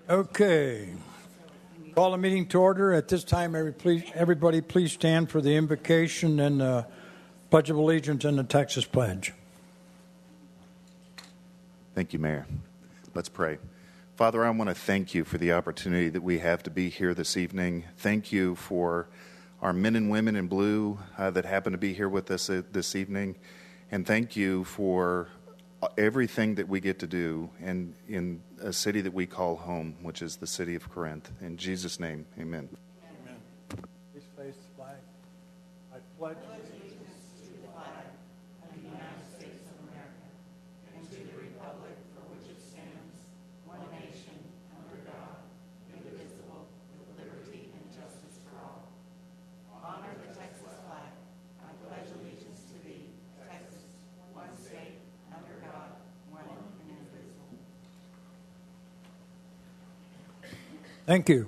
Okay. Call the meeting to order. At this time, everybody please stand for the invocation and Pledge of Allegiance and the Texas Pledge. Thank you, Mayor. Let's pray. Father, I want to thank you for the opportunity that we have to be here this evening. Thank you for our men and women in blue that happen to be here with us this evening. And thank you for everything that we get to do in a city that we call home, which is the city of Corinth. In Jesus' name, amen. Amen. Please face the flag. I pledge allegiance to the flag of the United States of America and to the republic for which it stands, one nation, under God, indivisible, with liberty and justice for all. Honor the Texas flag. I pledge allegiance to thee, Texas, one state, under God, one and indivisible. Thank you.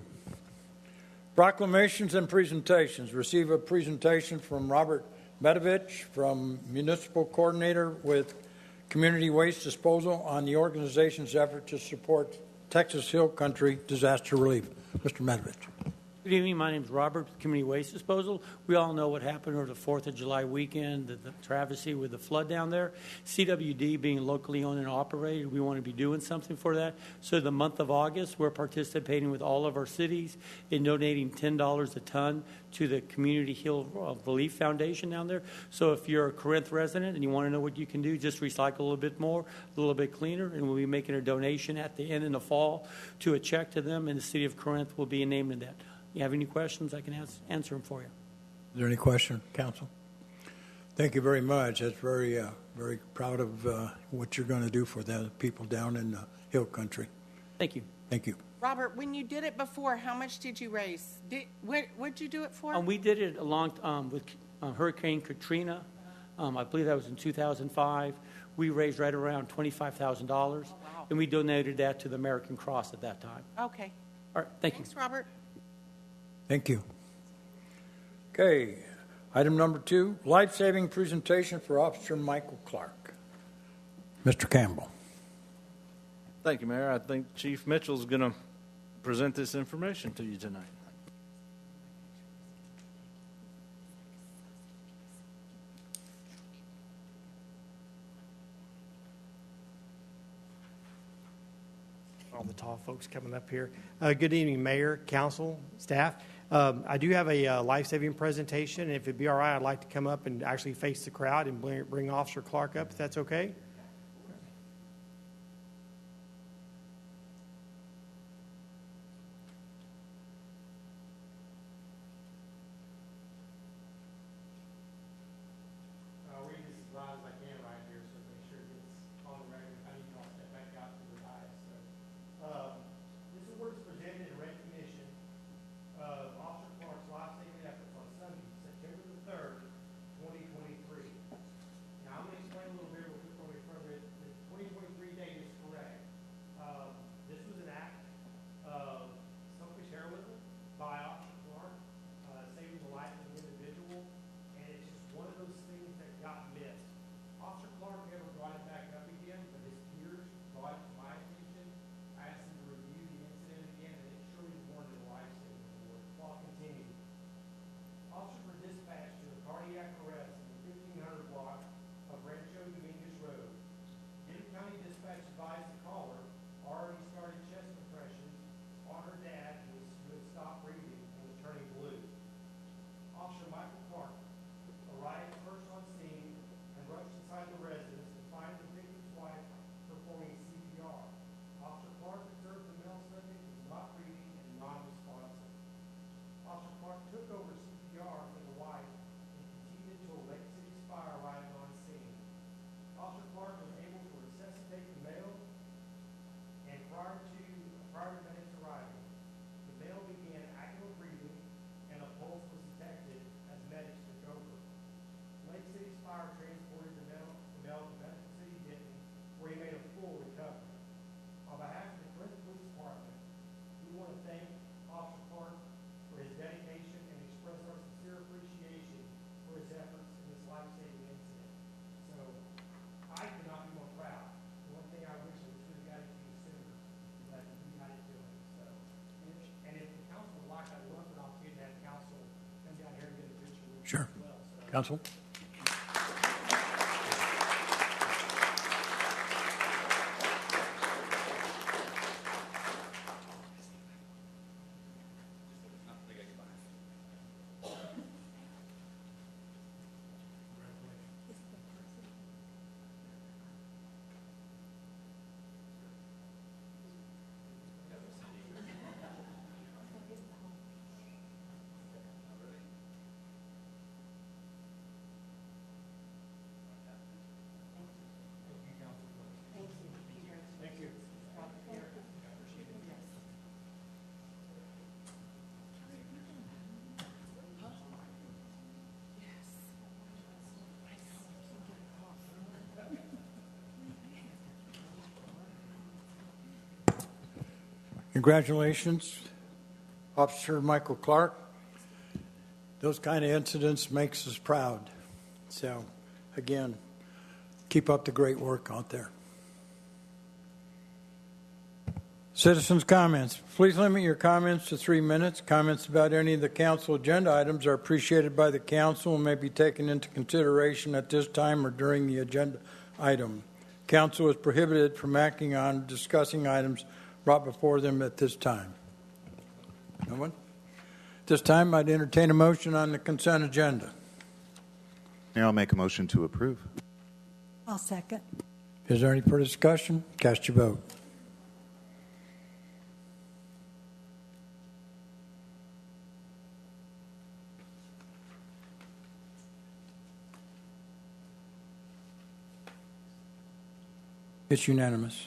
Proclamations and presentations. Receive a presentation from Robert Medovich, from Municipal Coordinator with Community Waste Disposal, on the organization's effort to support Texas Hill Country disaster relief. Mr. Medovich. Good evening. My name is Robert with Community Waste Disposal. We all know what happened over the 4th of July weekend, the travesty with the flood down there. CWD being locally owned and operated, we want to be doing something for that. So the month of August, we're participating with all of our cities in donating $10 a ton to the Community Hill Relief Foundation down there. So if you're a Corinth resident and you want to know what you can do, just recycle a little bit more, a little bit cleaner, and we'll be making a donation at the end in the fall to a check to them, and the city of Corinth will be named in that. You have any questions, I can answer them for you. Is there any question, Council? Thank you very much. That's very proud of what you're going to do for the people down in the Hill Country. Thank you. Thank you. Robert, when you did it before, how much did you raise? What'd you do it for? We did it along with Hurricane Katrina. I believe that was in 2005. We raised right around $25,000, wow. And we donated that to the American Cross at that time. Okay. All right, Thanks, Robert. Thank you. Okay, item number 2, life-saving presentation for Officer Michael Clark. Mr. Campbell. Thank you, Mayor. I think Chief Mitchell's going to present this information to you tonight. All the tall folks coming up here. Good evening, Mayor, Council, staff. I do have a life-saving presentation, and if it'd be all right, I'd like to come up and actually face the crowd and bring Officer Clark up, if that's okay. I'll read this as loud as I can right here, so make sure it gets on the record. If I need to, I'll step back out to the dais. This award is presented in recognition of Officer Clark's life-saving efforts on Sunday, September the 3rd, 2023. Now, I'm going to explain a little bit real quick before we further it. The 2023 date is correct. This was an act of selfish heroism by Officer Clark, saving the life of an individual, and it's just one of those things that got missed. Officer Clark never brought it back up again, but his peers brought it to my attention. I asked him to review the incident again, and it surely warranted a life-saving award. I'll continue. Officer for dispatch to a cardiac arrest in the 1500 block of Rancho Dominguez Road. Denton County Dispatch advised the caller already started chest compressions on her dad who had stopped breathing and was turning blue. Officer Michael Clark arrived first on scene and rushed inside the residence to find the victim's wife performing CPR. Officer Clark observed the male subject was not breathing and non-responsive. Officer Clark took over CPR for the wife and continued until Lake City Fire arrived on scene. Officer Clark was able to resuscitate the male, and prior to minutes arriving, the male began active breathing and a pulse was detected as medics took over. Lake City Fire transported the male to Medical City Denton, where he made a full recovery. On behalf of the Corinth Police Department, we want to thank Officer Clark for his dedication and express our sincere appreciation for his efforts in this life-saving incident. So, I could not be more proud. The one thing I wish I should have got it to you sooner, but we got it to him. Council? Congratulations, Officer Michael Clark. Those kind of incidents makes us proud. So, again, keep up the great work out there. Citizens' comments. Please limit your comments to 3 minutes. Comments about any of the council agenda items are appreciated by the council and may be taken into consideration at this time or during the agenda item. Council is prohibited from acting on discussing items brought before them at this time. No one? At this time, I'd entertain a motion on the consent agenda. Mayor, I'll make a motion to approve. I'll second. Is there any further discussion? Cast your vote. It's unanimous.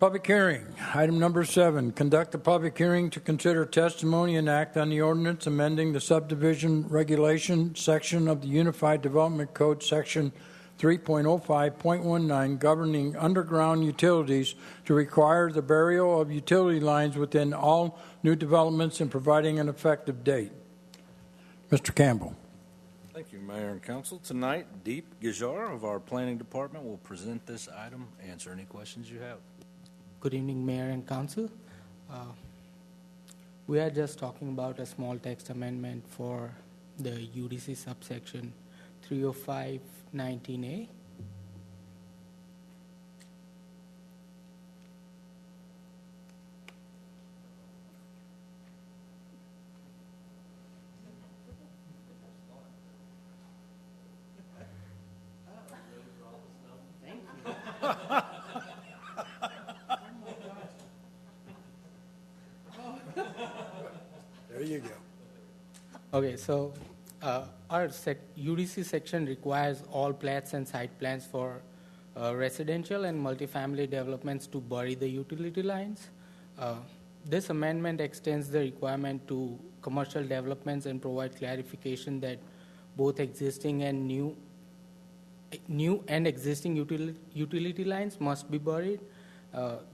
Public hearing. Item number 7, conduct a public hearing to consider testimony and act on the ordinance amending the subdivision regulation section of the Unified Development Code, section 3.05.19, governing underground utilities to require the burial of utility lines within all new developments and providing an effective date. Mr. Campbell. Thank you, Mayor and Council. Tonight, Deep Gajar of our Planning Department will present this item, answer any questions you have. Good evening, Mayor and Council. We are just talking about a small text amendment for the UDC subsection 305.19A. There you go. Okay, so our UDC section requires all plats and site plans for residential and multifamily developments to bury the utility lines. This amendment extends the requirement to commercial developments and provide clarification that both existing and new and existing utility lines must be buried.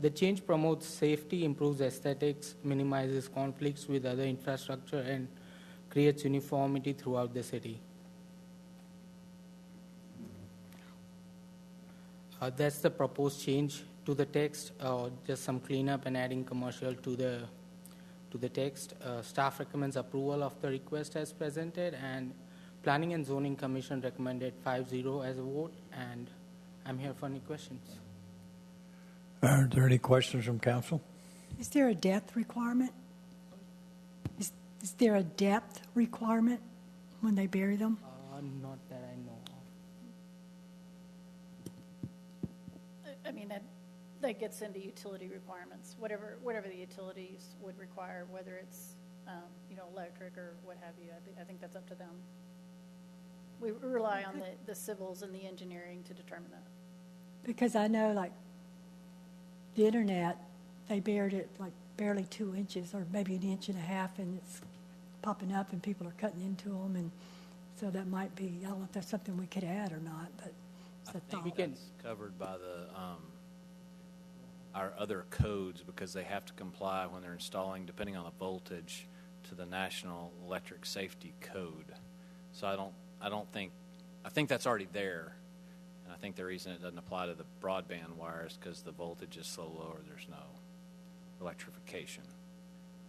The change promotes safety, improves aesthetics, minimizes conflicts with other infrastructure, and creates uniformity throughout the city. That's the proposed change to the text, just some cleanup and adding commercial to the text. Staff recommends approval of the request as presented, and Planning and Zoning Commission recommended 5-0 as a vote, and I'm here for any questions. Are there any questions from council? Is there a depth requirement? Is there a depth requirement when they bury them? Not that I know of. I mean, that gets into utility requirements, whatever the utilities would require, whether it's, electric or what have you. I think that's up to them. We rely on the civils and the engineering to determine that. Because I know, like, the internet, they buried it like barely 2 inches or maybe 1.5 inches, and it's popping up and people are cutting into them, and so that might be, I don't know if that's something we could add or not, but it's a thought. We can It's covered by our other codes because they have to comply when they're installing, depending on the voltage, to the National Electric Safety Code. So I think that's already there. And I think the reason it doesn't apply to the broadband wires because the voltage is so low or there's no electrification.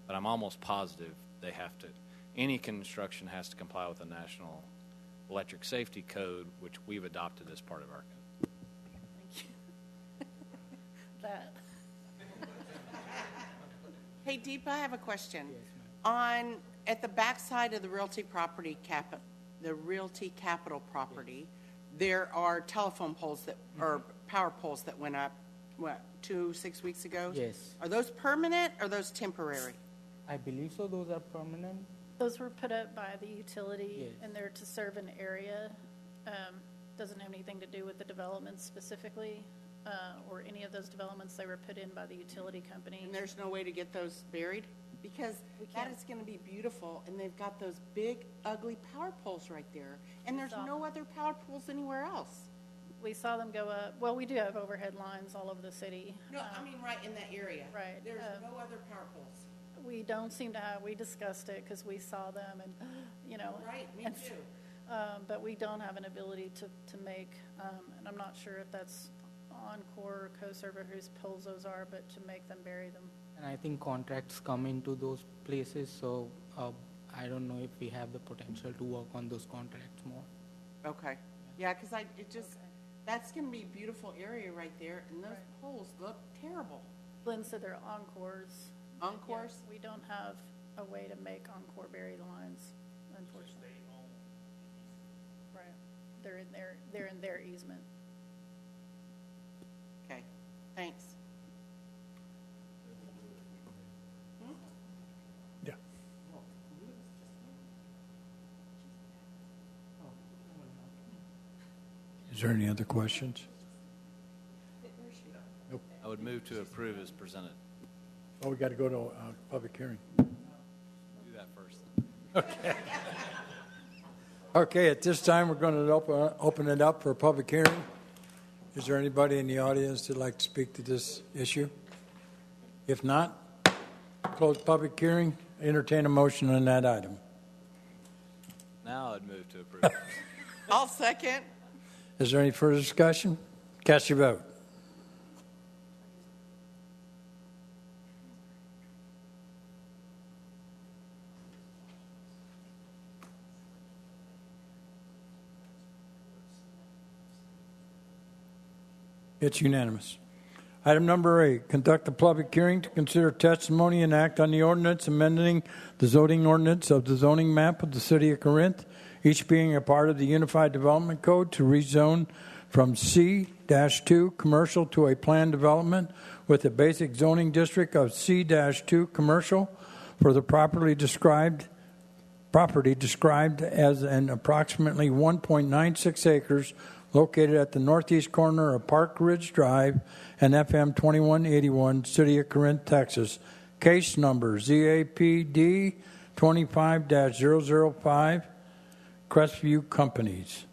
But I'm almost positive they have to, any construction has to comply with the National Electric Safety Code, which we've adopted as part of our code. Thank you. That. Hey, Deep, I have a question. At the backside of the Realty Capital property, there are telephone poles that, or power poles that went up, 6 weeks ago? Yes. Are those permanent or those temporary? I believe so. Those are permanent. Those were put up by the utility, Yes. and they're to serve an area. Doesn't have anything to do with the developments specifically, or any of those developments. They were put in by the utility company. And there's no way to get those buried? Because that is going to be beautiful, and they've got those big, ugly power poles right there. And there's no other power poles anywhere else. We saw them go up. Well, we do have overhead lines all over the city. No, I mean right in that area. Right. There's no other power poles. We don't seem to have, we discussed it because we saw them and, you know. Right, me and, too. But we don't have an ability to make, and I'm not sure if that's Encore or CoServa whose poles those are, but to make them bury them. And I think contracts come into those places, so I don't know if we have the potential to work on those contracts more. Okay. Yeah, because that's going to be a beautiful area right there, and those poles look terrible. Lynn said they're Encores. Encores? Yeah, we don't have a way to make Encore bury the lines, unfortunately. Right. They're in their easement. Okay, thanks. Yeah. Is there any other questions? I would move to approve as presented. Oh, we got to go to public hearing. Do that first. Okay, at this time, we're going to open it up for a public hearing. Is there anybody in the audience that'd like to speak to this issue? If not, close public hearing, entertain a motion on that item. Now I'd move to approve. I'll second. Is there any further discussion? Cast your vote. It's unanimous. Item number 8, conduct a public hearing to consider testimony and act on the ordinance amending the zoning ordinance of the zoning map of the city of Corinth, each being a part of the Unified Development Code to rezone from C-2 commercial to a planned development with a basic zoning district of C-2 commercial for the property described as an approximately 1.96 acres located at the northeast corner of Park Ridge Drive and FM 2181, City of Corinth, Texas. Case number ZAPD 25-005, Crestview Companies.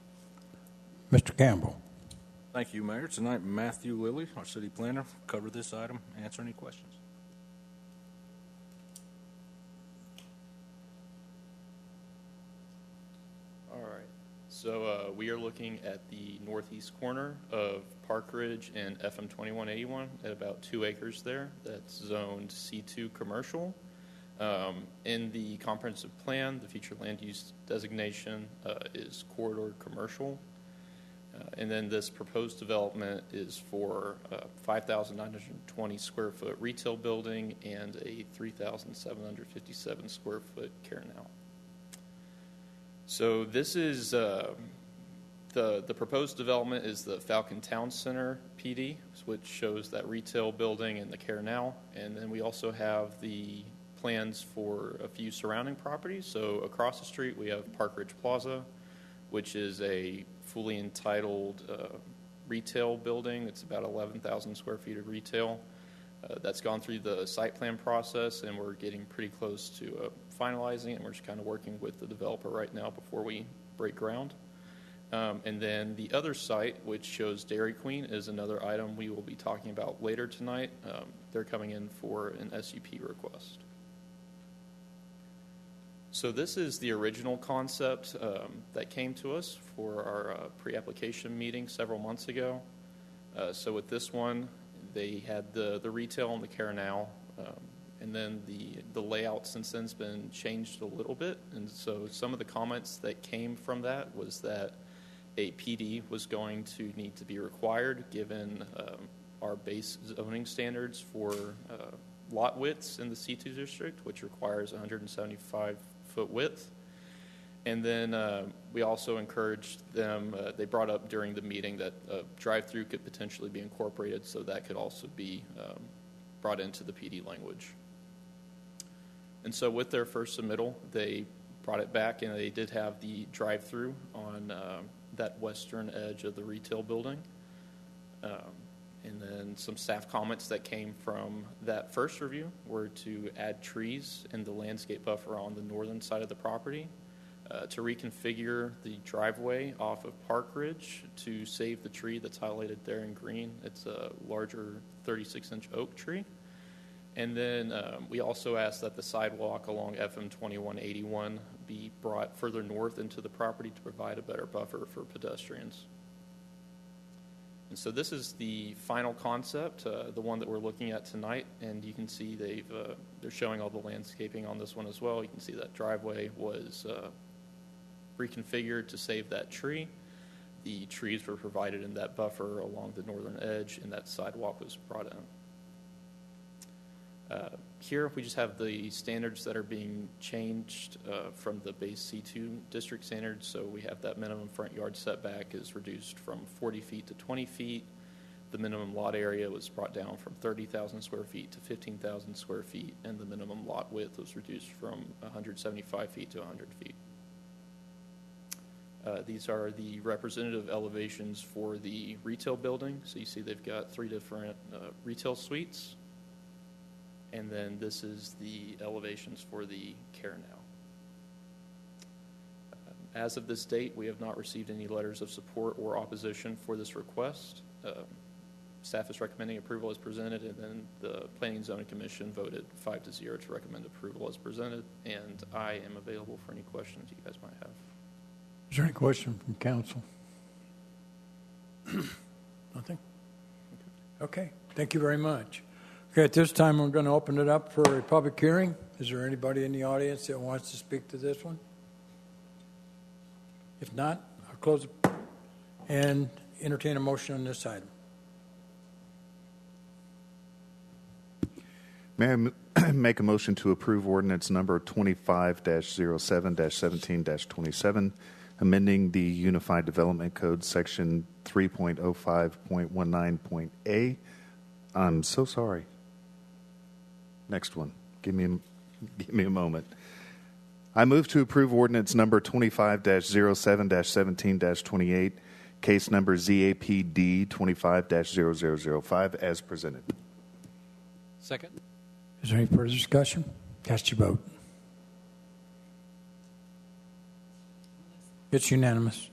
Mr. Campbell. Thank you, Mayor. Tonight, Matthew Lilly, our city planner, will cover this item, answer any questions. All right. So we are looking at the northeast corner of Park Ridge and FM 2181 at about 2 acres there. That's zoned C2 commercial. In the comprehensive plan, the future land use designation is corridor commercial. And then this proposed development is for 5,920 square foot retail building and a 3,757 square foot care now. So this is the proposed development is the Falcon Town Center PD, which shows that retail building and the care now. And then we also have the plans for a few surrounding properties. So across the street we have Park Ridge Plaza, which is a fully entitled retail building. It's about 11,000 square feet of retail. That's gone through the site plan process, and we're getting pretty close to finalizing it, and we're just kind of working with the developer right now before we break ground. And then the other site, which shows Dairy Queen, is another item we will be talking about later tonight. They're coming in for an SUP request. So this is the original concept that came to us for our pre-application meeting several months ago. So with this one, they had the retail and the care now and then the layout since then has been changed a little bit. And so some of the comments that came from that was that a PD was going to need to be required given our base zoning standards for lot widths in the C2 district, which requires 175-foot width. And then we also encouraged them, they brought up during the meeting that a drive-through could potentially be incorporated, so that could also be brought into the PD language. And so with their first submittal, they brought it back, and they did have the drive-through on that western edge of the retail building. And then some staff comments that came from that first review were to add trees in the landscape buffer on the northern side of the property, to reconfigure the driveway off of Park Ridge to save the tree that's highlighted there in green. It's a larger 36-inch oak tree. And then we also asked that the sidewalk along FM 2181 be brought further north into the property to provide a better buffer for pedestrians. And so this is the final concept, the one that we're looking at tonight, and you can see they're showing all the landscaping on this one as well. You can see that driveway was reconfigured to save that tree. The trees were provided in that buffer along the northern edge, and that sidewalk was brought in. Here we just have the standards that are being changed from the base C2 district standards. So we have that minimum front yard setback is reduced from 40 feet to 20 feet. The minimum lot area was brought down from 30,000 square feet to 15,000 square feet, and the minimum lot width was reduced from 175 feet to 100 feet. These are the representative elevations for the retail building. So you see they've got 3 different retail suites. And then this is the elevations for the care now. As of this date, we have not received any letters of support or opposition for this request. Staff is recommending approval as presented, and then the Planning and Zoning Commission voted 5-0 to recommend approval as presented, and I am available for any questions you guys might have. Is there any question from council? Nothing? Okay, thank you very much. Okay, at this time, we're going to open it up for a public hearing. Is there anybody in the audience that wants to speak to this one? If not, I'll close it and entertain a motion on this item. May I make a motion to approve ordinance number 25-07-17-27, amending the Unified Development Code section 3.05.19.a. I'm so sorry. Next one. Give me a moment. I move to approve ordinance number 25-07-17-28, case number ZAPD 25-0005 as presented. Second. Is there any further discussion? Cast your vote. It's unanimous.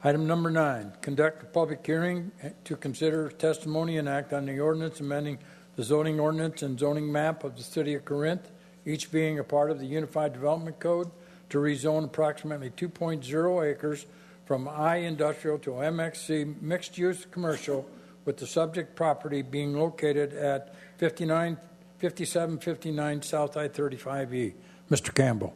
Item number 9, conduct a public hearing to consider testimony and act on the ordinance amending the zoning ordinance and zoning map of the city of Corinth, each being a part of the Unified Development Code, to rezone approximately 2.0 acres from I industrial to MXC mixed-use commercial, with the subject property being located at 5759 South I-35E. Mr. Campbell.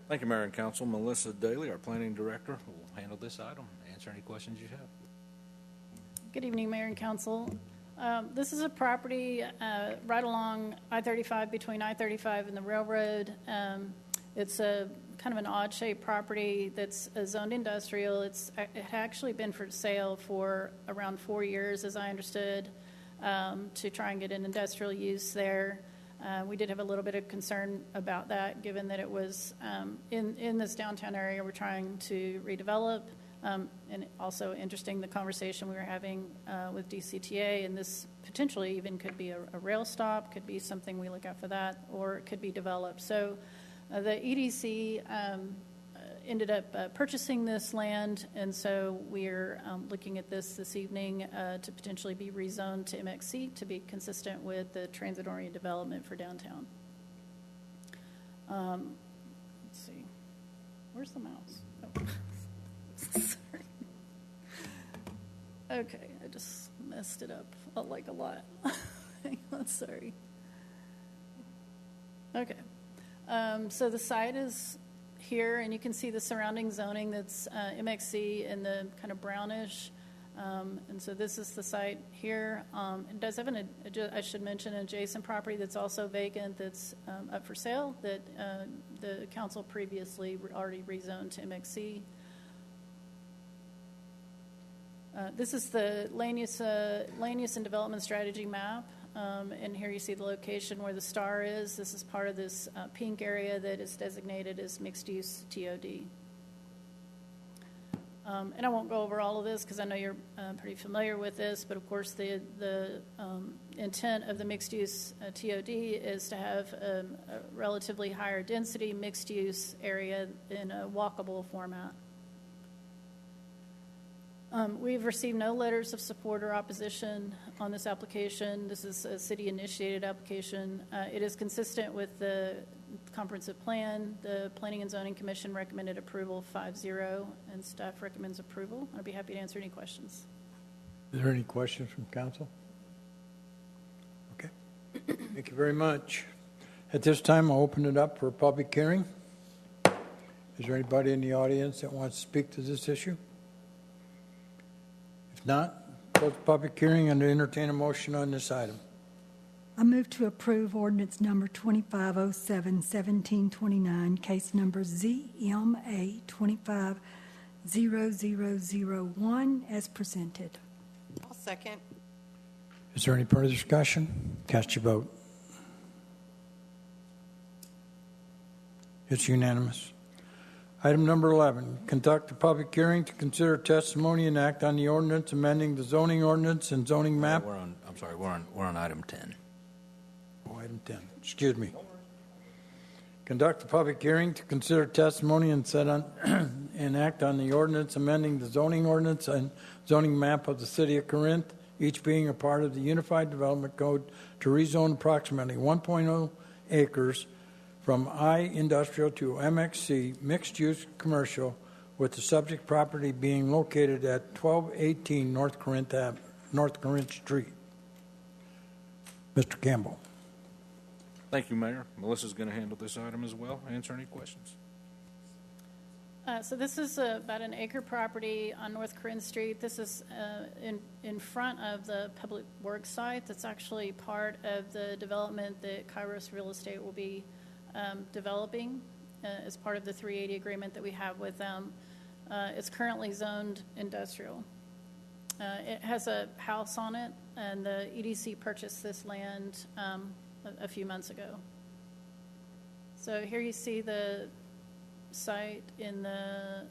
Thank you, Mayor and Council. Melissa Daly, our planning director, will handle this item, answer any questions you have. Good evening, Mayor and Council. This is a property right along I-35, between I-35 and the railroad. It's a kind of an odd-shaped property that's zoned industrial. It had actually been for sale for around 4 years, as I understood, to try and get an industrial use there. We did have a little bit of concern about that, given that it was in this downtown area we're trying to redevelop. And also interesting, the conversation we were having with DCTA, and this potentially even could be a rail stop, could be something we look at for that, or it could be developed. So the EDC ended up purchasing this land, and so we're looking at this evening to potentially be rezoned to MXC to be consistent with the transit-oriented development for downtown. Let's see. Where's the mouse? Oh. Sorry. Okay, I just messed it up like a lot. Hang on, sorry. Okay. So the site is here, and you can see the surrounding zoning that's MXC in the kind of brownish. And so this is the site here. It does have I should mention, an adjacent property that's also vacant that's up for sale that the council previously already rezoned to MXC. This is the land use and development strategy map. And here you see the location where the star is. This is part of this pink area that is designated as mixed-use TOD. And I won't go over all of this because I know you're pretty familiar with this, but of course the intent of the mixed-use TOD is to have a relatively higher density mixed-use area in a walkable format. We've received no letters of support or opposition on this application. This is a city-initiated application. It is consistent with the comprehensive plan. The Planning and Zoning Commission recommended approval 5-0, and staff recommends approval. I'd be happy to answer any questions. Is there any questions from council? Okay. Thank you very much. At this time, I'll open it up for a public hearing. Is there anybody in the audience that wants to speak to this issue? If not, close the public hearing and entertain a motion on this item. I move to approve ordinance number 2507-1729, case number ZMA 250001 as presented. I'll second. Is there any further discussion? Cast your vote. It's unanimous. Item number 11, conduct a public hearing to consider testimony and act on the ordinance amending the zoning ordinance and zoning map. We're on item 10. Oh, item 10. Excuse me. Conduct a public hearing to consider testimony and set on and act on the ordinance amending the zoning ordinance and zoning map of the city of Corinth, each being a part of the Unified Development Code to rezone approximately 1.0 acres from I industrial to MXC mixed-use commercial, with the subject property being located at 1218 North Corinth Street. Mr. Campbell. Thank you, Mayor. Melissa's going to handle this item as well. Answer any questions. So this is about an acre property on North Corinth Street. This is in front of the public works site. That's actually part of the development that Kairos Real Estate will be developing as part of the 380 agreement that we have with them. It's currently zoned industrial. It has a house on it, and the EDC purchased this land a few months ago. So here you see the site in the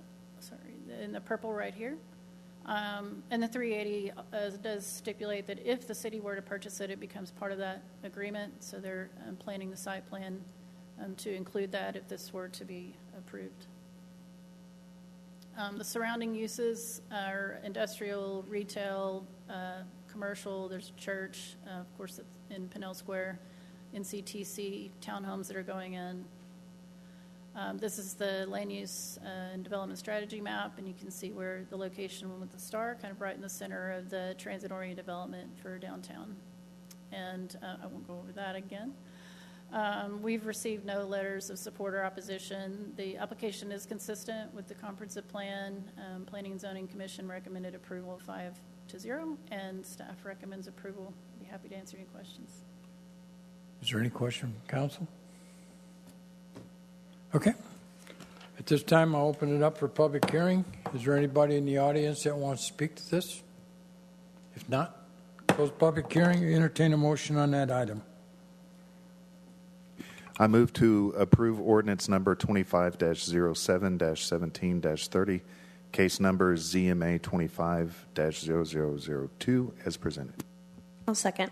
purple right here. And the 380 does stipulate that if the city were to purchase it, it becomes part of that agreement. So they're planning the site plan to include that if this were to be approved. The surrounding uses are industrial, retail, commercial. There's a church, of course, it's in Pinnell Square, NCTC, townhomes that are going in. This is the land use and development strategy map, and you can see where the location with the star, kind of right in the center of the transit-oriented development for downtown. And I won't go over that again. We've received no letters of support or opposition. The application is consistent with the comprehensive plan. Planning and Zoning Commission recommended approval 5-0, and staff recommends approval. I'd be happy to answer any questions. Is there any question from council? Okay. At this time, I'll open it up for public hearing. Is there anybody in the audience that wants to speak to this? If not, close public hearing. Entertain a motion on that item. I move to approve ordinance number 25-07-17-30, case number ZMA 25-0002 as presented. I'll second.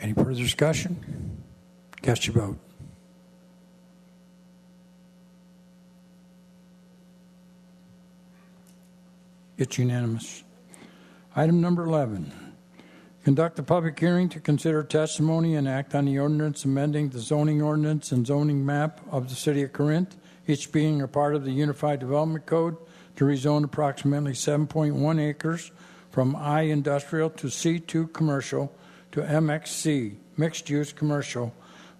Any further discussion? Cast your vote. It's unanimous. Item number 11. Conduct a public hearing to consider testimony and act on the ordinance amending the zoning ordinance and zoning map of the city of Corinth, each being a part of the Unified Development Code, to rezone approximately 7.1 acres from I industrial to C2 commercial to MXC mixed-use commercial,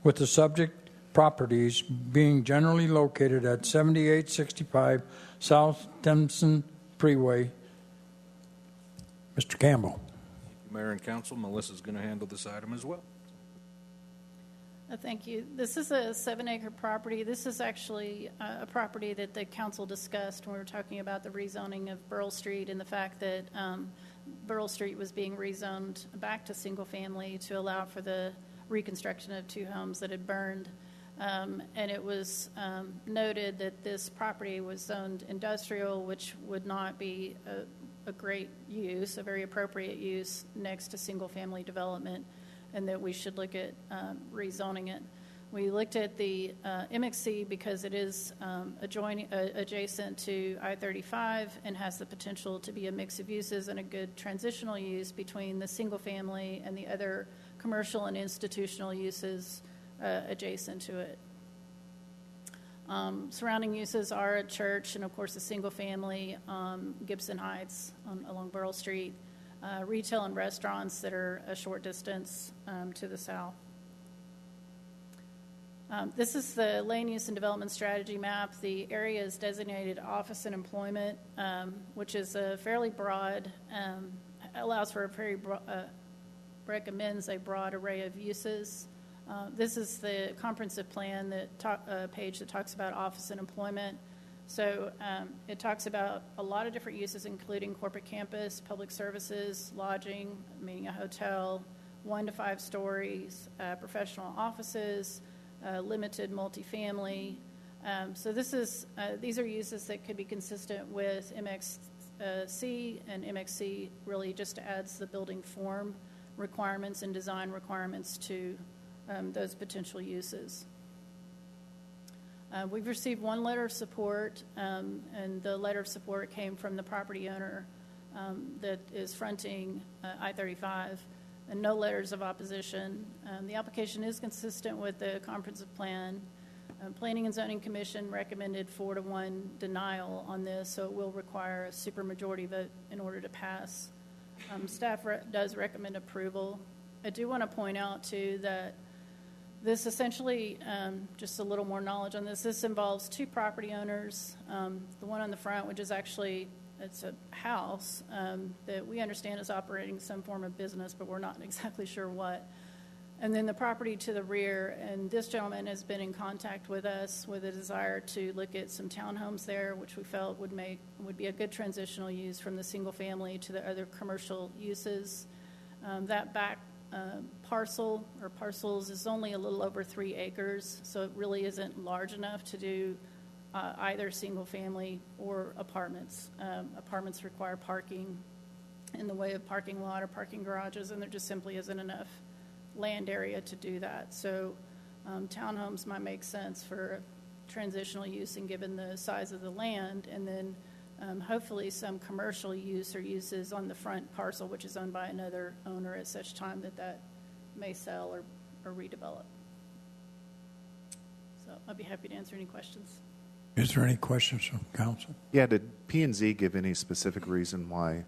with the subject properties being generally located at 7865 South Denison Freeway. Mr. Campbell. Mayor and Council, Melissa's going to handle this item as well. Thank you. This is a 7-acre property. This is actually a property that the council discussed when we were talking about the rezoning of Burrell Street and the fact that Burrell Street was being rezoned back to single family to allow for the reconstruction of 2 homes that had burned. And it was noted that this property was zoned industrial, which would not be a great use, a very appropriate use next to single family development, and that we should look at rezoning it. We looked at the MXC because it is adjacent to I-35 and has the potential to be a mix of uses and a good transitional use between the single family and the other commercial and institutional uses adjacent to it. Surrounding uses are a church and, of course, a single family, Gibson Heights along Burrell Street, retail and restaurants that are a short distance to the south. This is the land use and development strategy map. The area is designated office and employment, which is a fairly broad, allows for a very recommends a broad array of uses. This is the comprehensive plan page that talks about office and employment. So it talks about a lot of different uses, including corporate campus, public services, lodging, meaning a hotel, 1 to 5 stories, professional offices, limited multifamily. So these are uses that could be consistent with MXC, and MXC really just adds the building form requirements and design requirements to those potential uses. We've received 1 letter of support, and the letter of support came from the property owner that is fronting I-35, and no letters of opposition. The application is consistent with the comprehensive plan. Planning and Zoning Commission recommended 4-1 denial on this, so it will require a supermajority vote in order to pass. Staff does recommend approval. I do want to point out, too, that this essentially, just a little more knowledge on this, this involves 2 property owners. The one on the front, which is actually, it's a house that we understand is operating some form of business, but we're not exactly sure what. And then the property to the rear, and this gentleman has been in contact with us with a desire to look at some townhomes there, which we felt would be a good transitional use from the single family to the other commercial uses. That back parcel or parcels is only a little over 3 acres, so it really isn't large enough to do either single family or apartments. Apartments require parking in the way of parking lot or parking garages, and there just simply isn't enough land area to do that. So townhomes might make sense for transitional use and given the size of the land, and then hopefully some commercial use or uses on the front parcel, which is owned by another owner at such time that may sell or redevelop. So I'd be happy to answer any questions. Is there any questions from council? Yeah, did P&Z give any specific reason why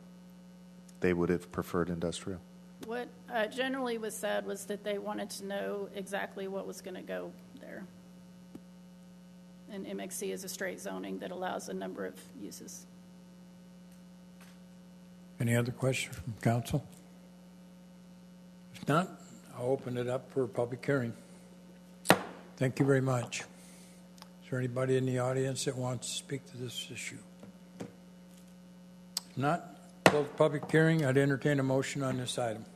they would have preferred industrial? What generally was said was that they wanted to know exactly what was going to go there. And MXC is a straight zoning that allows a number of uses. Any other questions from council? If not, I'll open it up for a public hearing. Thank you very much. Is there anybody in the audience that wants to speak to this issue? If not, close the public hearing. I'd entertain a motion on this item.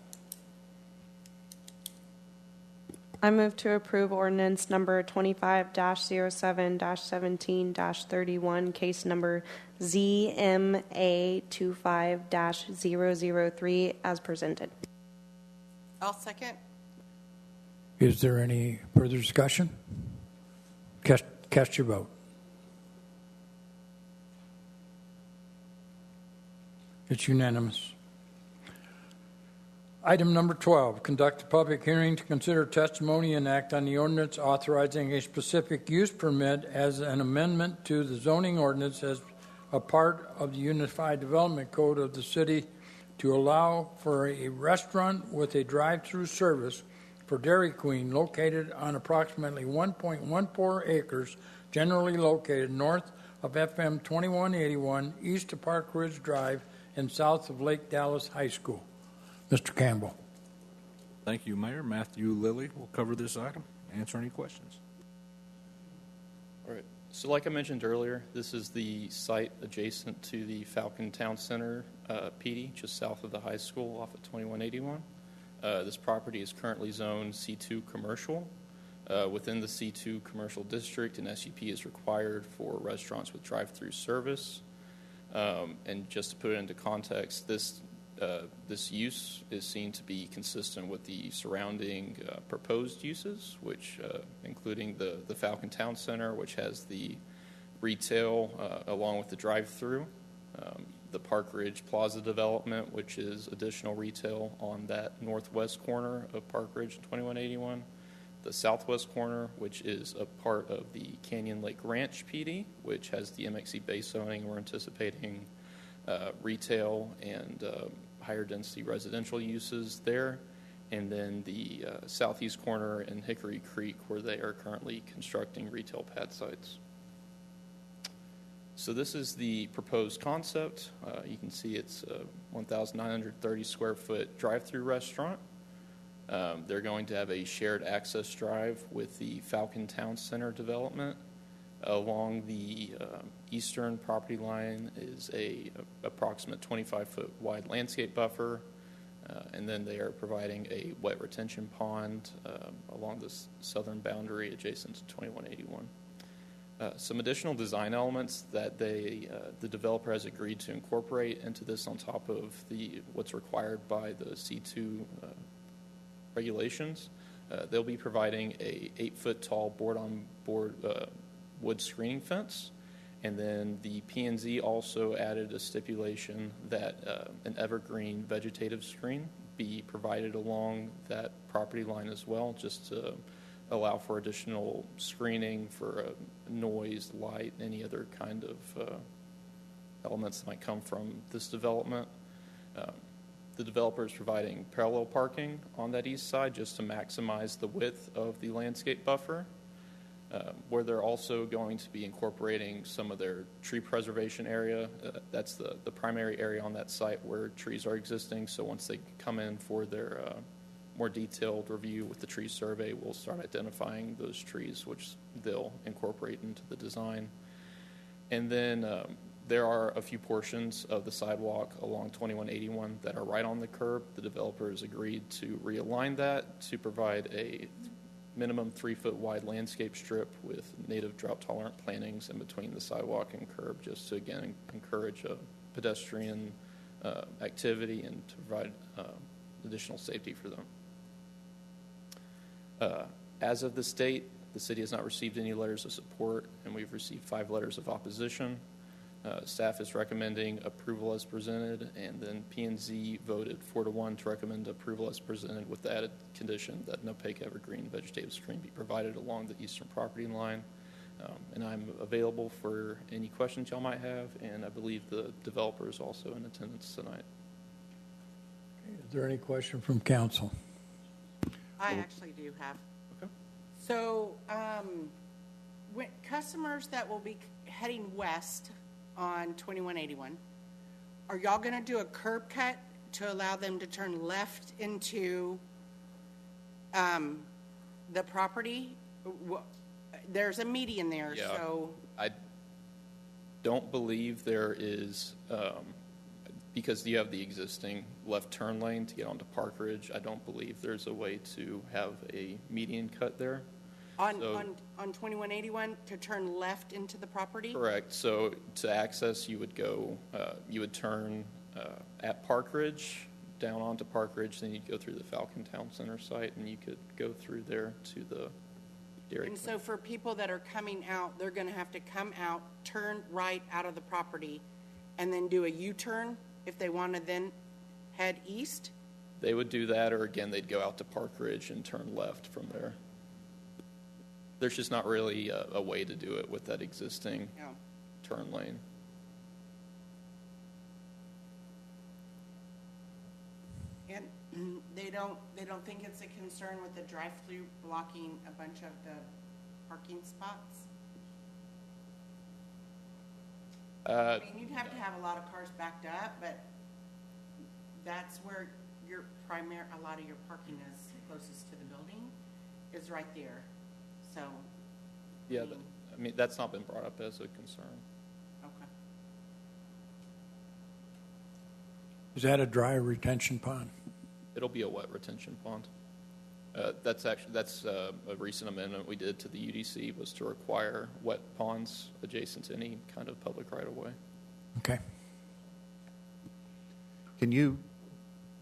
I move to approve ordinance number 25-07-17-31, case number ZMA25-003 as presented. I'll second. Is there any further discussion? Cast your vote. It's unanimous. Item number 12, conduct a public hearing to consider testimony and act on the ordinance authorizing a specific use permit as an amendment to the zoning ordinance as a part of the Unified Development Code of the city to allow for a restaurant with a drive-through service for Dairy Queen located on approximately 1.14 acres, generally located north of FM 2181, east of Park Ridge Drive, and south of Lake Dallas High School. Mr. Campbell. Thank you, Mayor. Matthew Lilly will cover this item, answer any questions. All right. So like I mentioned earlier, this is the site adjacent to the Falcon Town Center PD, just south of the high school off of 2181. This property is currently zoned C2 commercial. Within the C2 commercial district, an SUP is required for restaurants with drive-through service. And just to put it into context, this use is seen to be consistent with the surrounding proposed uses, which including the Falcon Town Center, which has the retail along with the drive-through, the Park Ridge Plaza development, which is additional retail on that northwest corner of Park Ridge and 2181, the southwest corner, which is a part of the Canyon Lake Ranch PD, which has the MXC base zoning. We're anticipating retail and higher density residential uses there, and then the southeast corner in Hickory Creek, where they are currently constructing retail pad sites. So this is the proposed concept. You can see it's a 1,930 square foot drive-through restaurant. They're going to have a shared access drive with the Falcon Town Center development. Along the eastern property line is a approximate 25-foot wide landscape buffer, and then they are providing a wet retention pond along the southern boundary adjacent to 2181. Some additional design elements that the developer has agreed to incorporate into this on top of what's required by the C2 regulations. They'll be providing a 8-foot tall board-on-board wood screening fence, and then the P&Z also added a stipulation that an evergreen vegetative screen be provided along that property line as well, just to allow for additional screening for noise, light, any other kind of elements that might come from this development. The developer is providing parallel parking on that east side just to maximize the width of the landscape buffer, where they're also going to be incorporating some of their tree preservation area. That's the primary area on that site where trees are existing. So once they come in for their more detailed review with the tree survey, we'll start identifying those trees, which they'll incorporate into the design. And then there are a few portions of the sidewalk along 2181 that are right on the curb. The developer has agreed to realign that to provide a minimum 3-foot wide landscape strip with native drought-tolerant plantings in between the sidewalk and curb, just to, again, encourage pedestrian activity and to provide additional safety for them. As of this date, the city has not received any letters of support, and we've received 5 letters of opposition. Staff is recommending approval as presented, and then P&Z voted 4-1 to recommend approval as presented with the added condition that an opaque evergreen vegetative screen be provided along the eastern property line. And I'm available for any questions y'all might have, and I believe the developer is also in attendance tonight. Is there any question from council? I actually do have. Okay. So, when customers that will be heading west on 2181, are y'all going to do a curb cut to allow them to turn left into the property? There's a median there, Yeah. so. I don't believe there is, because you have the existing left turn lane to get onto Park Ridge, I don't believe there's a way to have a median cut there. On 2181 to turn left into the property? Correct. So to access, you would go, you would turn at Park Ridge, down onto Park Ridge, then you'd go through the Falcon Town Center site, and you could go through there to the Dairy And Queen. so for people that are coming out, they're going to have to come out, turn right out of the property, and then do a U-turn if they want to then head east? They would do that, or again, they'd go out to Park Ridge and turn left from there. There's just not really a way to do it with that existing Yeah. turn lane. They don't think it's a concern with the drive-through blocking a bunch of the parking spots? I mean, you'd have to have a lot of cars backed up, but that's where a lot of your parking is closest to the building, is right there. So, Yeah, I mean, that's not been brought up as a concern. okay. Is that a dry retention pond? It'll be a wet retention pond. That's a recent amendment we did to the UDC, was to require wet ponds adjacent to any kind of public right-of-way. Okay. Can you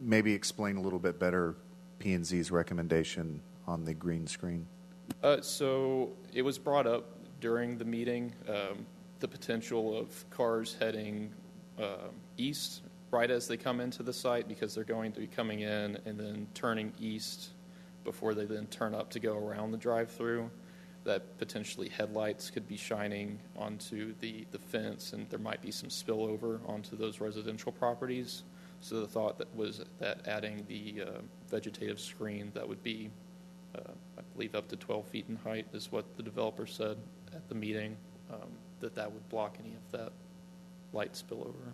maybe explain a little bit better P&Z's recommendation on the green screen? So it was brought up during the meeting, the potential of cars heading east right as they come into the site, because they're going to be coming in and then turning east before they then turn up to go around the drive-through, that potentially headlights could be shining onto the fence, and there might be some spillover onto those residential properties. So the thought was that adding the vegetative screen that would be, I believe, up to 12 feet in height is what the developer said at the meeting, that would block any of that light spillover.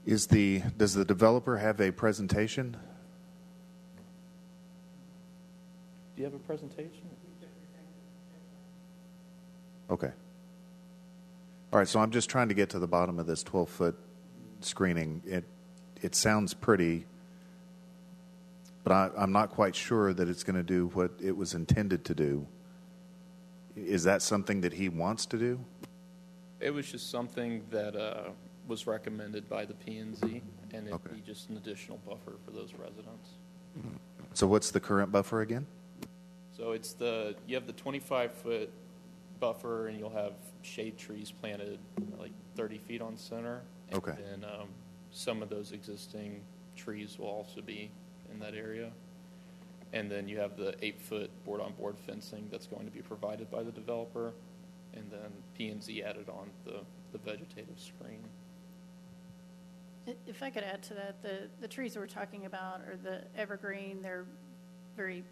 Does the developer have a presentation? Do you have a presentation? Okay. All right, so I'm just trying to get to the bottom of this 12-foot screening. It sounds pretty, but I'm not quite sure that it's going to do what it was intended to do. Is that something that he wants to do? It was just something that was recommended by the P&Z, and it'd be just an additional buffer for those residents. So what's the current buffer again? So you have the 25-foot buffer, and you'll have shade trees planted like 30 feet on center. And Okay. then some of those existing trees will also be in that area. And then you have the 8-foot board-on-board fencing that's going to be provided by the developer. And then P&Z added on the vegetative screen. If I could add to that, the trees that we're talking about are the evergreen. They're very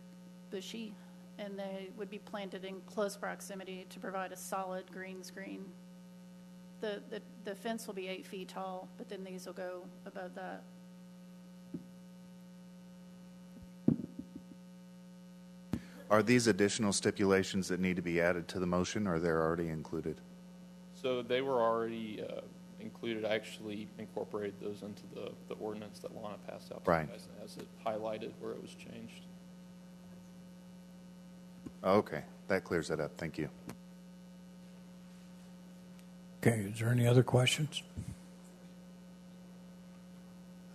bushy, and they would be planted in close proximity to provide a solid green screen. The fence will be 8 feet tall, but then these will go above that. Are these additional stipulations that need to be added to the motion, or they're already included? So they were already included. I actually incorporated those into the ordinance that Lana passed out to you guys, as it highlighted where it was changed. Okay, that clears that up. Thank you. Okay, is there any other questions?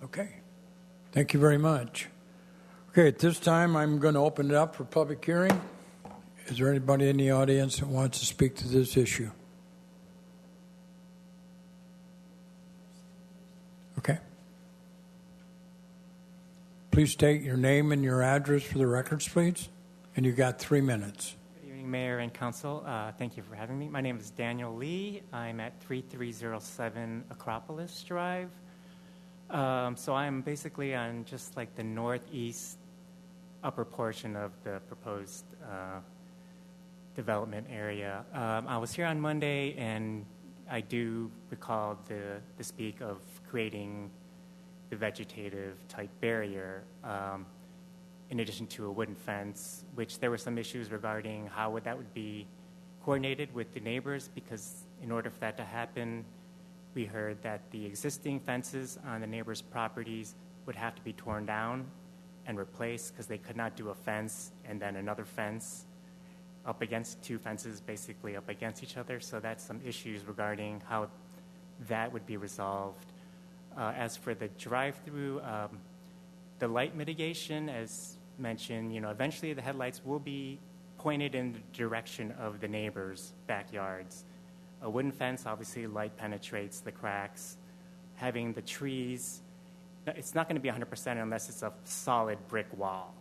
Okay, thank you very much. Okay, at this time, I'm going to open it up for public hearing. Is there anybody in the audience that wants to speak to this issue? Okay. Please state your name and your address for the records, please. And you got 3 minutes. Good evening, Mayor and Council. Thank you for having me. My name is Daniel Lee. I'm at 3307 Acropolis Drive. So I'm basically on just like the northeast upper portion of the proposed development area. I was here on Monday, and I do recall the speak of creating the vegetative type barrier in addition to a wooden fence, which there were some issues regarding how that would be coordinated with the neighbors, because in order for that to happen, we heard that the existing fences on the neighbors' properties would have to be torn down and replaced, because they could not do a fence and then another fence up against two fences basically up against each other. So that's some issues regarding how that would be resolved. As for the drive-through, the light mitigation, as mentioned, eventually the headlights will be pointed in the direction of the neighbors' backyards. A wooden fence, obviously, light penetrates the cracks. Having the trees, it's not going to be 100% unless it's a solid brick wall.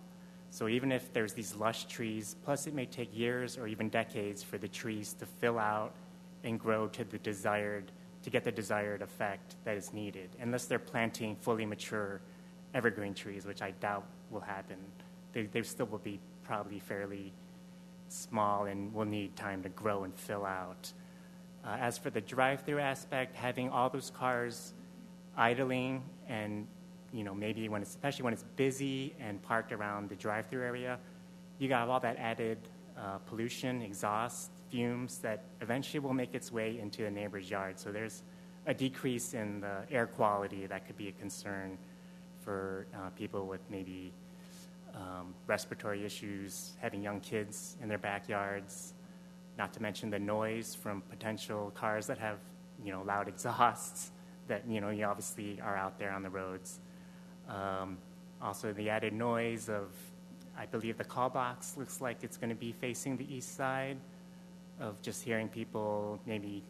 So even if there's these lush trees, plus it may take years or even decades for the trees to fill out and grow to get the desired effect that is needed, unless they're planting fully mature evergreen trees, which I doubt will happen. They still will be probably fairly small and will need time to grow and fill out. As for the drive-through aspect, having all those cars idling and maybe especially when it's busy and parked around the drive-through area, you got all that added pollution, exhaust, fumes that eventually will make its way into a neighbor's yard. So there's a decrease in the air quality that could be a concern for people with maybe respiratory issues, having young kids in their backyards, not to mention the noise from potential cars that have, loud exhausts that, you obviously are out there on the roads. Also, the added noise of, I believe the call box looks like it's going to be facing the east side, of just hearing people maybe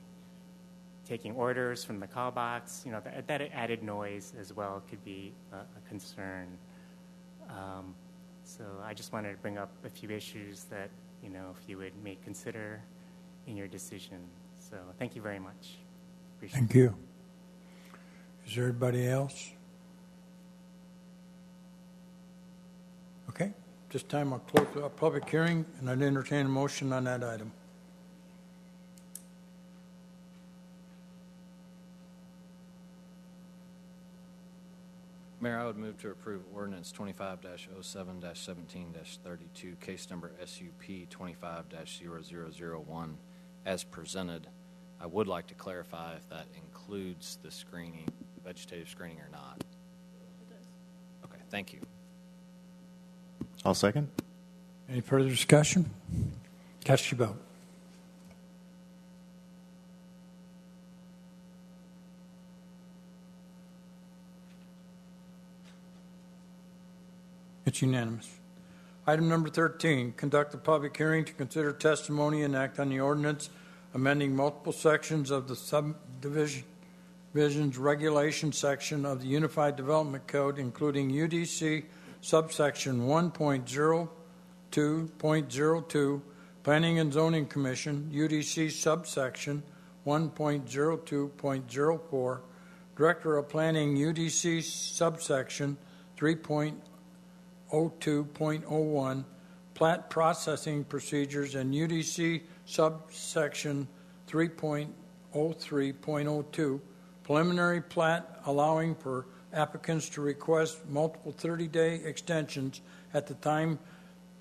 taking orders from the call box. That added noise as well could be a concern. So I just wanted to bring up a few issues that, if you would consider in your decision. So thank you very much. Appreciate Thank you. Is there anybody else? Okay. This time I'll close the public hearing, and I'd entertain a motion on that item. Mayor, I would move to approve ordinance 25-07-17-32, case number SUP 25-0001 as presented. I would like to clarify if that includes the screening, vegetative screening, or not. It does. Okay, thank you. I'll second. Any further discussion? Cast your vote. It's unanimous. Item number 13, conduct a public hearing to consider testimony and act on the ordinance amending multiple sections of the subdivisions regulation section of the Unified Development Code, including UDC subsection 1.02.02, Planning and Zoning Commission, UDC subsection 1.02.04, Director of Planning, UDC subsection 3.02.01, Plat Processing Procedures, and UDC subsection 3.03.02, Preliminary Plat allowing for applicants to request multiple 30-day extensions at the time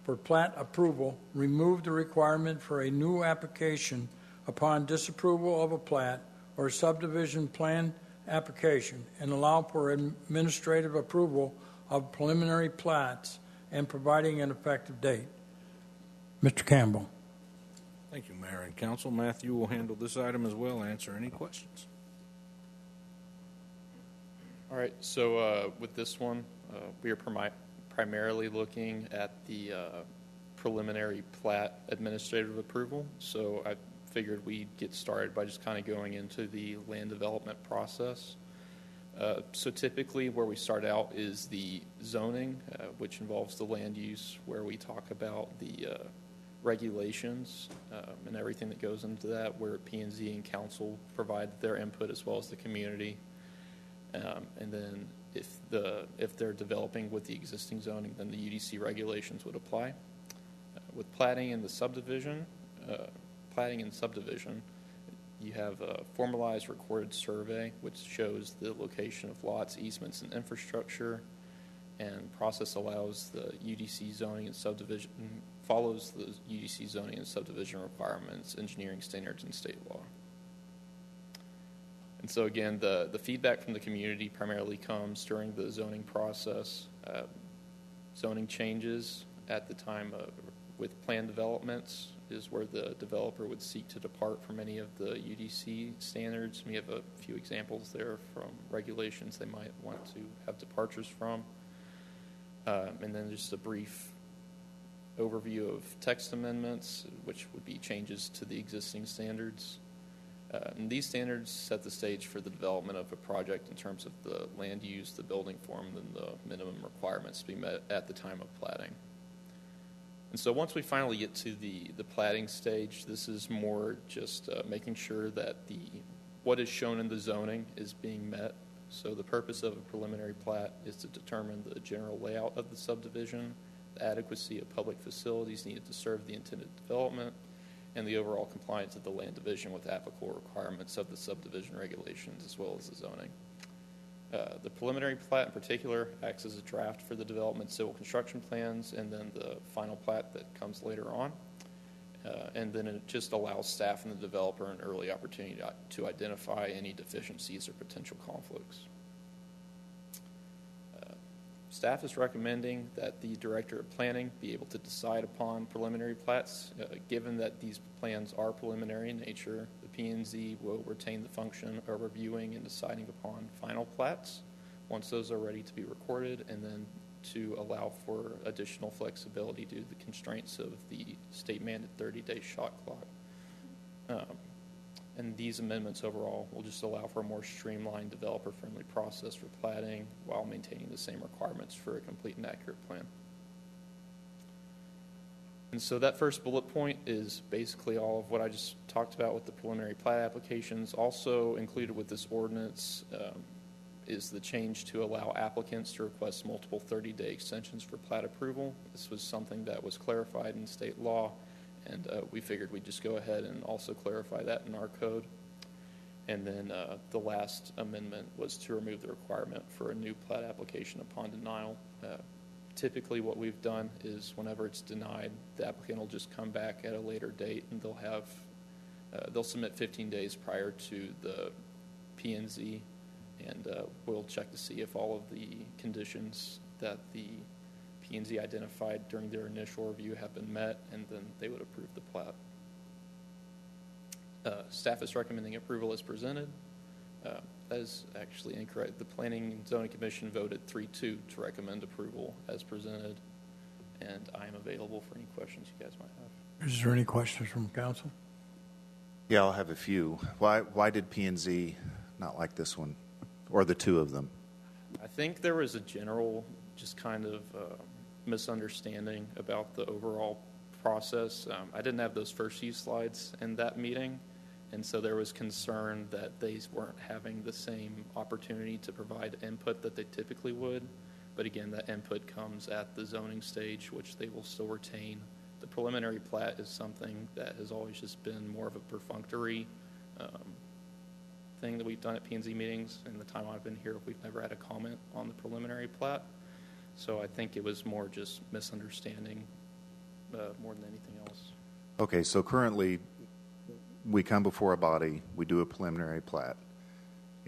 for plat approval, remove the requirement for a new application upon disapproval of a plat or subdivision plan application, and allow for administrative approval of preliminary plats and providing an effective date. Mr. Campbell. Thank you, Mayor and Council. Matthew will handle this item as well, answer any questions. All right, so with this one, we are primarily looking at the preliminary plat administrative approval. So I figured we'd get started by just kind of going into the land development process. So typically where we start out is the zoning, which involves the land use, where we talk about the regulations and everything that goes into that, where P&Z and council provide their input as well as the community. And then if they're developing with the existing zoning, then the UDC regulations would apply. With platting and subdivision, you have a formalized recorded survey, which shows the location of lots, easements, and infrastructure. And process allows the UDC zoning and subdivision, follows the UDC zoning and subdivision requirements, engineering standards, and state law. And so again, the feedback from the community primarily comes during the zoning process. Zoning changes at the time with plan developments is where the developer would seek to depart from any of the UDC standards. We have a few examples there from regulations they might want to have departures from. And then just a brief overview of text amendments, which would be changes to the existing standards. And these standards set the stage for the development of a project in terms of the land use, the building form, and the minimum requirements to be met at the time of platting. And so once we finally get to the platting stage, this is more just making sure that what is shown in the zoning is being met So the purpose of a preliminary plat is to determine the general layout of the subdivision, the adequacy of public facilities needed to serve the intended development, and the overall compliance of the land division with applicable requirements of the subdivision regulations as well as the zoning. The preliminary plat in particular acts as a draft for the development civil construction plans and then the final plat that comes later on. And then it just allows staff and the developer an early opportunity to identify any deficiencies or potential conflicts. Staff is recommending that the Director of Planning be able to decide upon preliminary plats. Given that these plans are preliminary in nature, the P&Z will retain the function of reviewing and deciding upon final plats once those are ready to be recorded, and then to allow for additional flexibility due to the constraints of the state-mandated 30-day shot clock. And these amendments overall will just allow for a more streamlined, developer-friendly process for platting while maintaining the same requirements for a complete and accurate plan. And so that first bullet point is basically all of what I just talked about with the preliminary plat applications. Also included with this ordinance is the change to allow applicants to request multiple 30-day extensions for plat approval. This was something that was clarified in state law, and we figured we'd just go ahead and also clarify that in our code. And then the last amendment was to remove the requirement for a new plat application upon denial. Typically what we've done is whenever it's denied, the applicant will just come back at a later date, and they'll submit 15 days prior to the P&Z, and we'll check to see if all of the conditions that the P&Z identified during their initial review have been met, and then they would approve the plat. Staff is recommending approval as presented. That is actually incorrect. The Planning and Zoning Commission voted 3-2 to recommend approval as presented, and I am available for any questions you guys might have. Is there any questions from council? Yeah, I'll have a few. Why did P&Z not like this one, or the two of them? I think there was a general just kind of misunderstanding about the overall process. I didn't have those first few slides in that meeting, and so there was concern that they weren't having the same opportunity to provide input that they typically would. But again, that input comes at the zoning stage, which they will still retain. The preliminary plat is something that has always just been more of a perfunctory thing that we've done at P&Z meetings. In the time I've been here, we've never had a comment on the preliminary plat. So I think it was more just misunderstanding more than anything else. Okay, so currently we come before a body, we do a preliminary plat,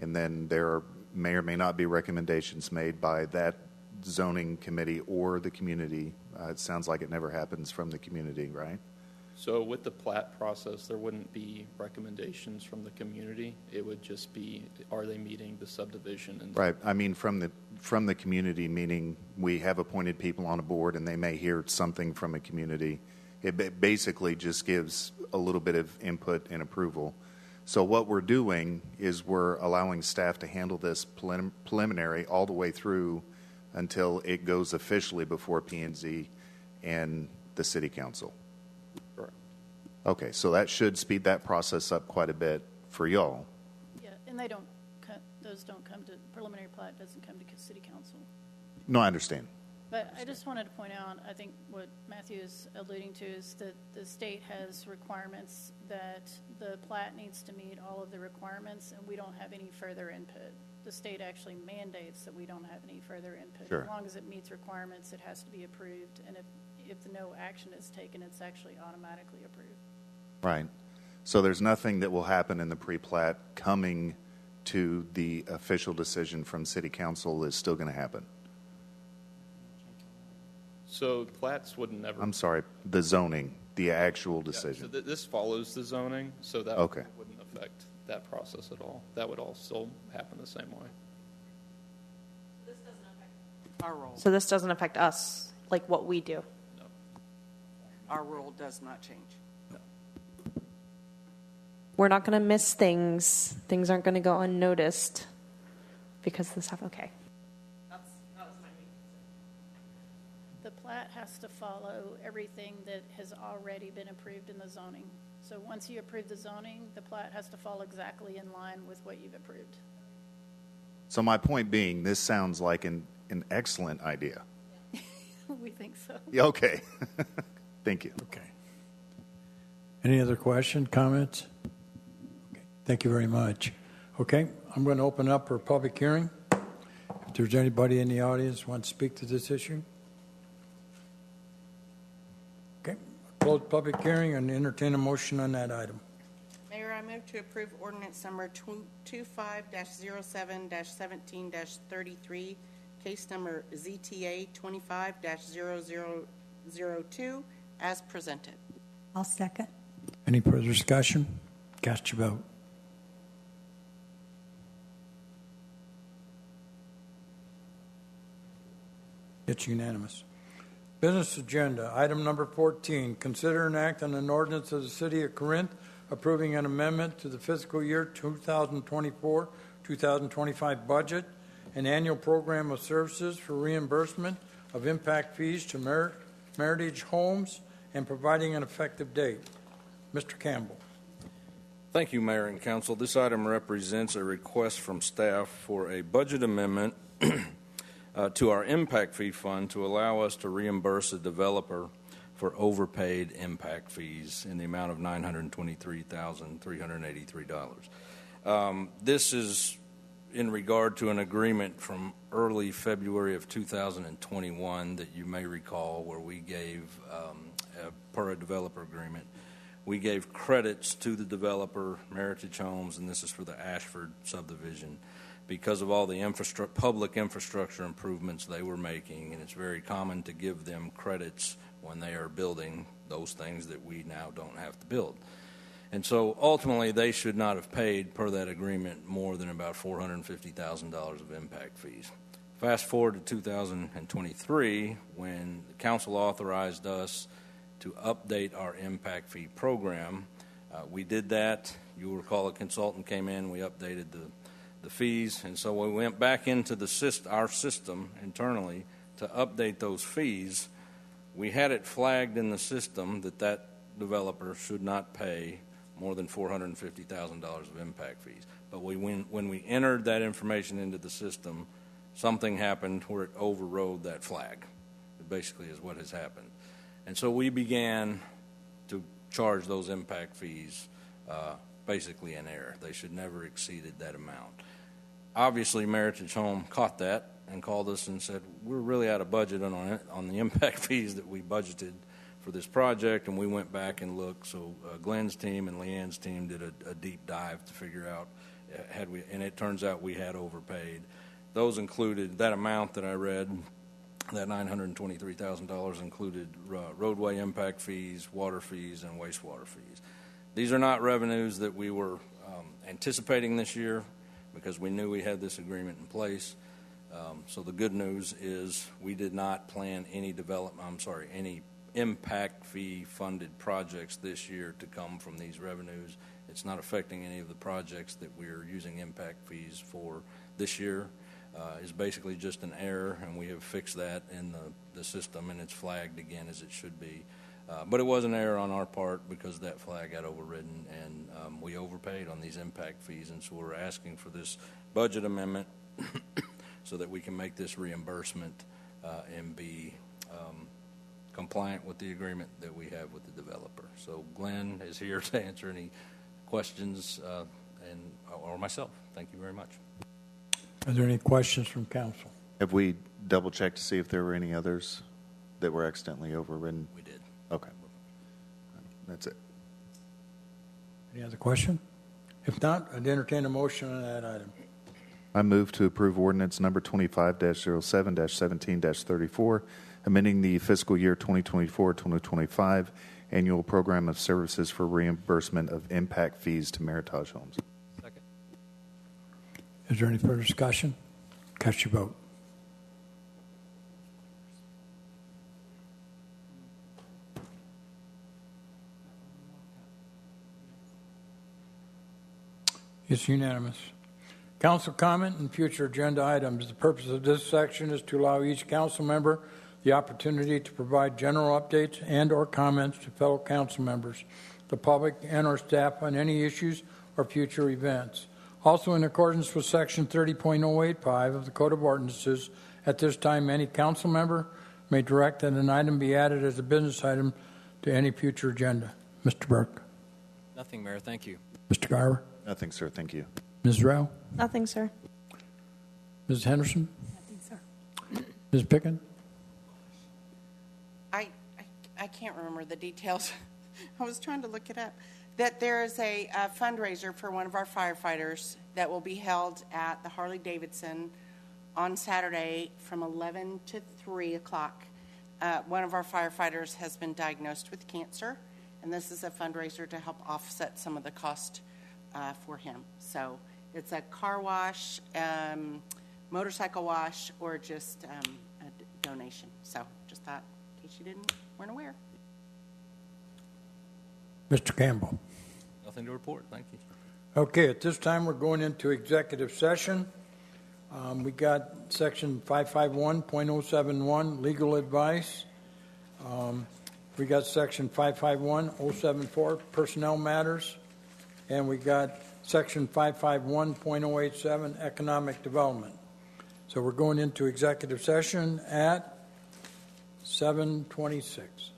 and then there may or may not be recommendations made by that zoning committee or the community. It sounds like it never happens from the community, right? So with the plat process, there wouldn't be recommendations from the community. It would just be, are they meeting the subdivision? And right. I mean, from the community, meaning we have appointed people on a board, and they may hear something from a community. It basically just gives a little bit of input and approval. So what we're doing is we're allowing staff to handle this preliminary all the way through until it goes officially before P&Z and the city council. Correct. Okay, so that should speed that process up quite a bit for y'all. Yeah, and those don't come to, preliminary plat doesn't come to city council. No, I understand. But I just wanted to point out, I think what Matthew is alluding to is that the state has requirements that the plat needs to meet all of the requirements, and we don't have any further input. The state actually mandates that we don't have any further input. Sure. As long as it meets requirements, it has to be approved, and if no action is taken, it's actually automatically approved. Right. So there's nothing that will happen in the pre-plat coming to the official decision from city council is still going to happen. So plats would never. I'm sorry, the zoning, the actual decision. So this follows the zoning, so that Okay. wouldn't affect that process at all. That would all still happen the same way. This doesn't affect our role. So this doesn't affect us, like what we do. No. Our role does not change. We're not going to miss things. Things aren't going to go unnoticed because this stuff. Okay. That was my main concern. The plat has to follow everything that has already been approved in the zoning. So once you approve the zoning, the plat has to fall exactly in line with what you've approved. So my point being, this sounds like an excellent idea. We think so. Yeah, okay. Thank you. Okay. Any other questions, comments? Okay. Thank you very much. Okay, I'm going to open up for a public hearing. If there's anybody in the audience who wants to speak to this issue. Okay, close public hearing and entertain a motion on that item. Mayor, I move to approve ordinance number 25-07-17-33, case number ZTA 25-0002, as presented. I'll second. Any further discussion? Cast your vote. It's unanimous. Business agenda, item number 14, consider and act on an ordinance of the City of Corinth approving an amendment to the fiscal year 2024-2025 budget and annual program of services for reimbursement of impact fees to Meritage Homes and providing an effective date. Mr. Campbell. Thank you, Mayor and Council. This item represents a request from staff for a budget amendment to our impact fee fund to allow us to reimburse a developer for overpaid impact fees in the amount of $923,383. This is in regard to an agreement from early February of 2021 that you may recall, where we gave, per a developer agreement, we gave credits to the developer, Meritage Homes, and this is for the Ashford subdivision, because of all the public infrastructure improvements they were making, and it's very common to give them credits when they are building those things that we now don't have to build. And so ultimately they should not have paid, per that agreement, more than about $450,000 of impact fees. Fast forward to 2023, when the council authorized us to update our impact fee program. We did that. You'll recall a consultant came in, we updated the fees, and so we went back into our system internally to update those fees. We had it flagged in the system that developer should not pay more than $450,000 of impact fees. But when we entered that information into the system, something happened where it overrode that flag. It basically is what has happened. And so we began to charge those impact fees basically in error. They should never exceeded that amount. Obviously, Meritage Home caught that and called us and said, we're really out of budget on the impact fees that we budgeted for this project, and we went back and looked. So Glenn's team and Leanne's team did a deep dive to figure out, and it turns out we had overpaid. Those included, that amount that I read, that $923,000 included roadway impact fees, water fees, and wastewater fees. These are not revenues that we were anticipating this year because we knew we had this agreement in place. So the good news is we did not plan any any impact fee funded projects this year to come from these revenues. It's not affecting any of the projects that we're using impact fees for this year. Is basically just an error, and we have fixed that in the system, and it's flagged again as it should be. But it was an error on our part because that flag got overridden, and we overpaid on these impact fees, and so we're asking for this budget amendment so that we can make this reimbursement and be compliant with the agreement that we have with the developer. So Glenn is here to answer any questions or myself. Thank you very much. Are there any questions from council? Have we double-checked to see if there were any others that were accidentally overridden? We did. Okay. That's it. Any other question? If not, I'd entertain a motion on that item. I move to approve ordinance number 25-07-17-34, amending the fiscal year 2024-2025 annual program of services for reimbursement of impact fees to Meritage Homes. Second. Is there any further discussion? Cast your vote. It's unanimous. Council comment and future agenda items. The purpose of this section is to allow each council member the opportunity to provide general updates and or comments to fellow council members, the public, and or staff on any issues or future events. Also, in accordance with Section 30.085 of the Code of Ordinances, at this time, any council member may direct that an item be added as a business item to any future agenda. Mr. Burke. Nothing, Mayor. Thank you. Mr. Garver. Nothing, sir. Thank you. Ms. Rao. Nothing, sir. Ms. Henderson. Nothing, sir. Ms. Picken. I can't remember the details. I was trying to look it up. That there is a fundraiser for one of our firefighters that will be held at the Harley-Davidson on Saturday from 11 to 3 o'clock. One of our firefighters has been diagnosed with cancer, and this is a fundraiser to help offset some of the cost for him. So it's a car wash, motorcycle wash, or just a donation. So just thought, in case you weren't aware. Mr. Campbell. Nothing to report. Thank you. Okay, at this time, we're going into executive session. We got Section 551.071, legal advice. We got Section 551.074, personnel matters. And we got Section 551.087, economic development. So we're going into executive session at 7:26.